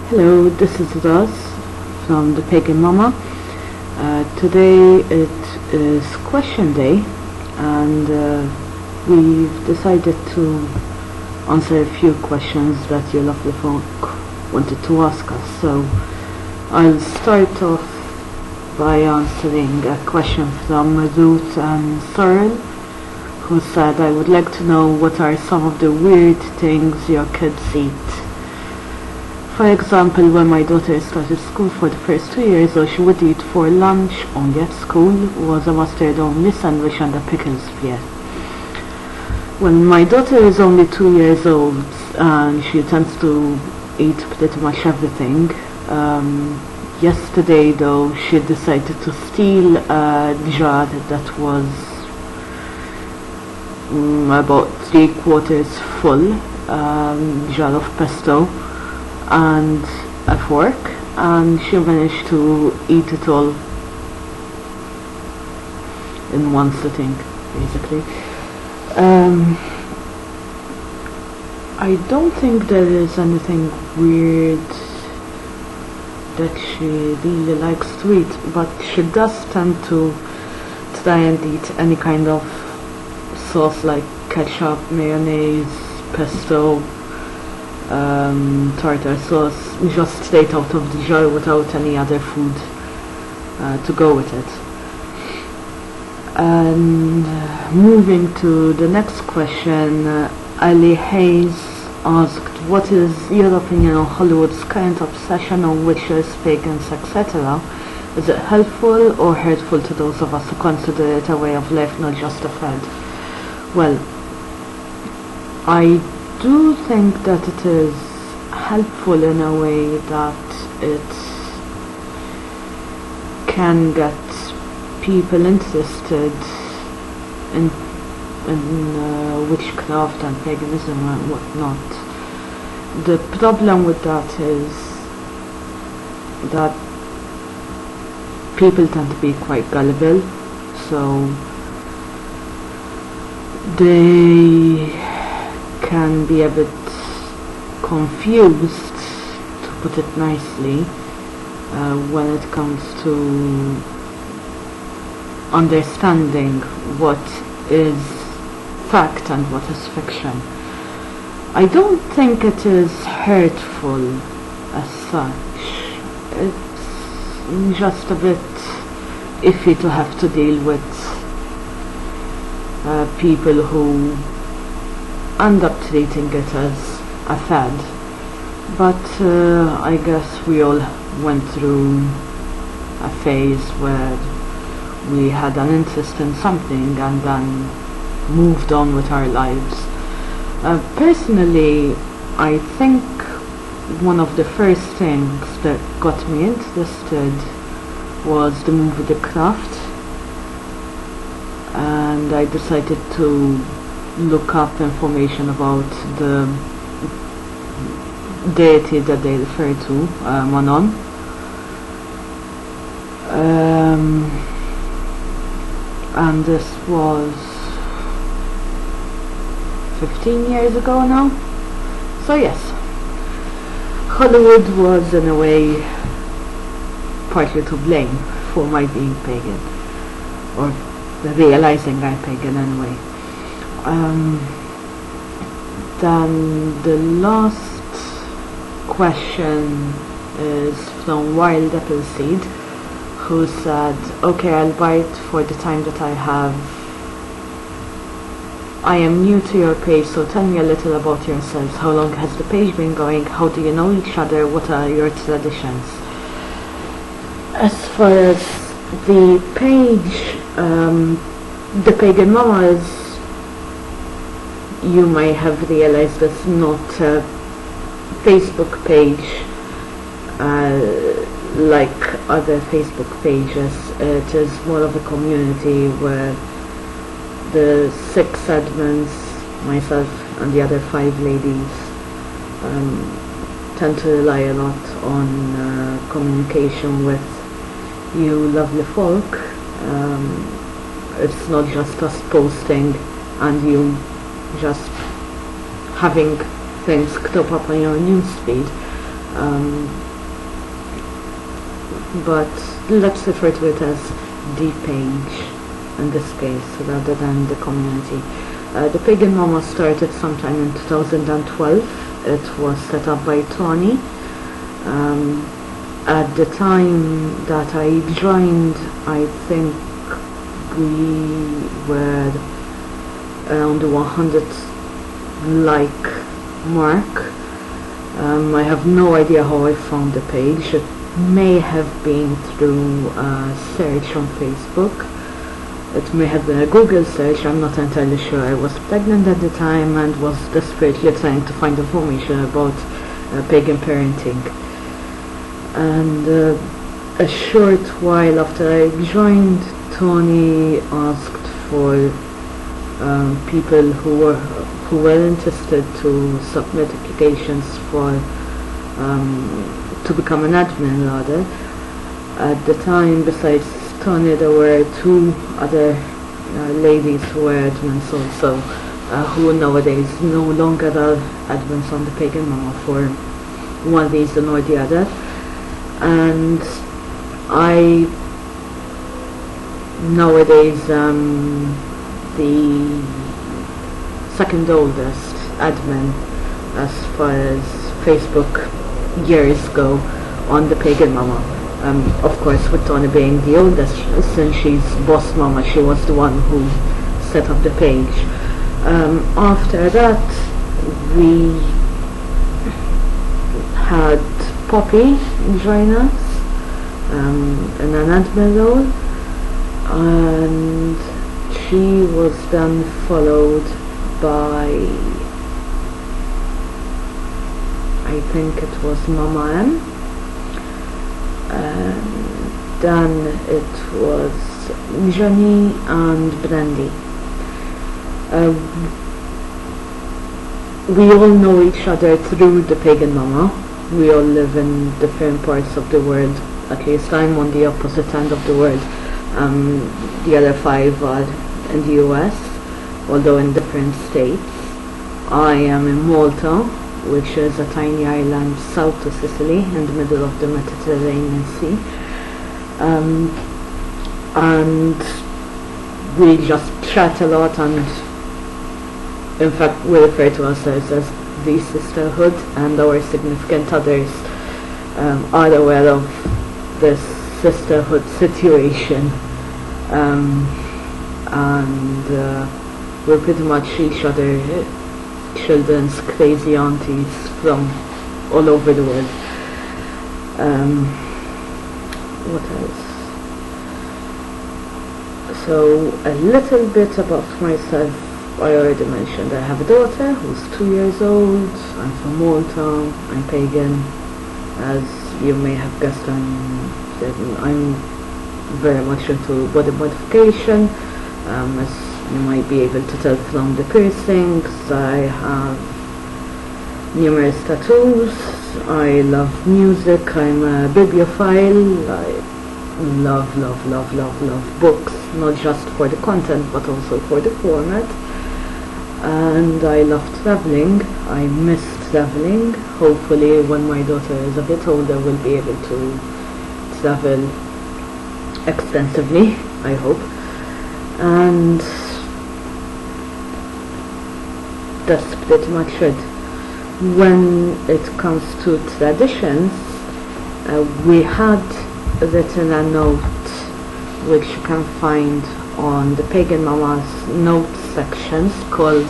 Hello, this is Raz from the Pagan Mama. Today it is question day, and we've decided to answer a few questions that your lovely folk wanted to ask us. So I'll start off by answering a question from Ruth and Cyril, who said, I would like to know what are some of the weird things your kids eat. For example, when my daughter started school for the first 2 years, all she would eat for lunch only at school was a mustard only sandwich and a pickles beer. When my daughter is only 2 years old and she tends to eat pretty much everything, yesterday though she decided to steal a jar that was about 3/4 full, jar of pesto and a fork, and she managed to eat it all in one sitting, basically. I don't think there is anything weird that she really likes to eat, but she does tend to try and eat any kind of sauce like ketchup, mayonnaise, pesto, tartar sauce, just straight out of the jar without any other food to go with it. And moving to the next question, Ali Hayes asked, what is your opinion on Hollywood's current obsession on witches, pagans, etc.? Is it helpful or hurtful to those of us who consider it a way of life, not just a fad? Well, I do think that it is helpful in a way that it can get people interested in witchcraft and paganism and whatnot. The problem with that is that people tend to be quite gullible, so they can be a bit confused, to put it nicely, when it comes to understanding what is fact and what is fiction. I don't think it is hurtful as such. It's just a bit iffy to have to deal with people who end up treating it as a fad. But I guess we all went through a phase where we had an interest in something and then moved on with our lives. Personally, I think one of the first things that got me interested was the movie The Craft, and I decided to look up information about the deity that they refer to, Manon. And this was 15 years ago now. So yes, Hollywood was in a way partly to blame for my being pagan, or realizing I'm pagan anyway. Then the last question is from Wild Appleseed, who said, okay, I'll buy it for the time that I have. I am new to your page, so tell me a little about yourselves. How long has the page been going? How do you know each other? What are your traditions? As far as the page, the Pagan Mama is, you may have realized, it's not a Facebook page like other Facebook pages. It is more of a community where the 6 admins, myself and the other 5 ladies, tend to rely a lot on communication with you lovely folk. It's not just us posting and you just having things crop up on your newsfeed. um, but let's refer to it as the page in this case rather than the community. The Pagan Mama started sometime in 2012. It was set up by Tony. At the time that I joined, I think we were around the 100 like mark. I have no idea how I found the page. It may have been through a search on Facebook. It may have been a Google search, I'm not entirely sure. I was pregnant at the time and was desperately trying to find information about pagan parenting. And a short while after I joined, Tony asked for people who were interested to submit applications for to become an admin rather. At the time, besides Tony, there were two other ladies who were admins also, who nowadays no longer are admins on the Pagan Mama for one reason or the other. And I nowadays the second oldest admin as far as Facebook years go on the Pagan Mama. Of course, with Tony being the oldest, since she's boss mama, she was the one who set up the page. After that, we had Poppy join us in an admin role, and she was then followed by, I think it was Mama M. Then it was Johnny and Brandy. We all know each other through the Pagan Mama. We all live in different parts of the world. At least I'm on the opposite end of the world. The other 5 are in the US, although in different states. I am in Malta, which is a tiny island south of Sicily in the middle of the Mediterranean Sea. And we just chat a lot, and in fact we refer to ourselves as the sisterhood, and our significant others are aware of this sisterhood situation, and we're pretty much each other children's crazy aunties from all over the world. What else? So a little bit about myself. I already mentioned I have a daughter who's 2 years old. I'm from Malta. I'm pagan. As you may have guessed, I'm very much into body modification. As you might be able to tell from the piercings, I have numerous tattoos. I love music. I'm a bibliophile. I love books, not just for the content but also for the format. And I love traveling. I miss traveling. Hopefully when my daughter is a bit older we'll be able to travel extensively, I hope. And that's pretty much it. When it comes to traditions, we had written a note which you can find on the Pagan Mama's notes sections called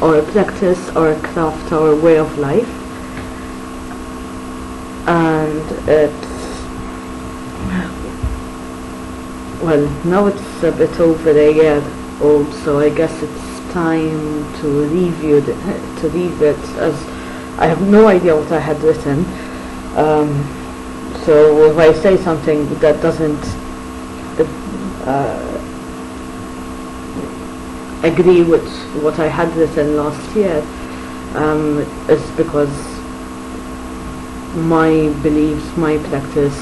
Our Practice, Our Craft, Our Way of Life, and now it's a bit over a year old, so I guess it's time to read it, as I have no idea what I had written. So if I say something that doesn't agree with what I had written last year, it's because my beliefs, my practice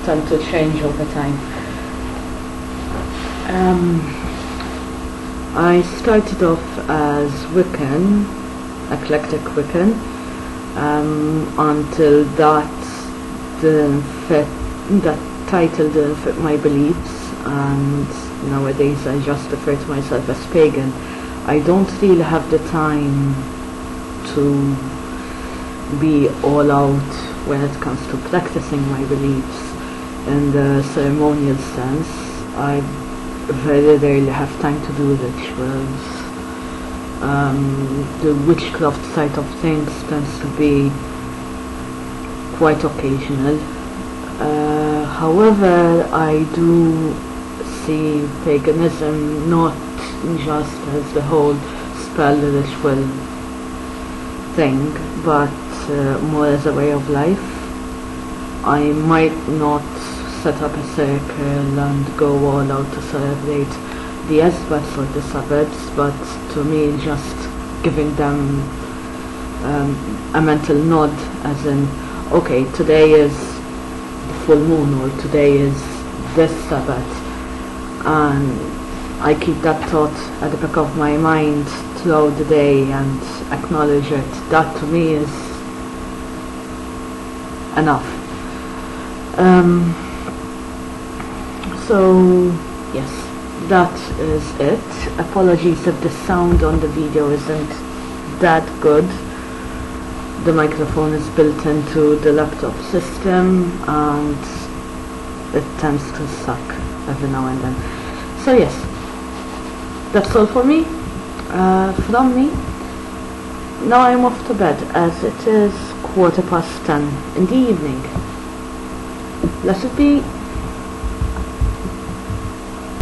tend to change over time. I started off as Wiccan, eclectic Wiccan, until that didn't fit, that title didn't fit my beliefs, and nowadays I just refer to myself as pagan. I don't really have the time to be all out when it comes to practicing my beliefs in the ceremonial sense. I very rarely have time to do rituals. The witchcraft side of things tends to be quite occasional. However, I do see paganism not just as the whole spell ritual thing, but more as a way of life. I might not set up a circle and go all out to celebrate the Esbats or the Sabbats, but to me just giving them a mental nod, as in, okay, today is the full moon, or today is this Sabbath, and I keep that thought at the back of my mind throughout the day and acknowledge it. That to me is enough. So yes, that is it. Apologies if the sound on the video isn't that good. The microphone is built into the laptop system and it tends to suck every now and then. So yes, that's all for me, from me. Now I'm off to bed, as it is 10:15 in the evening. Blessed be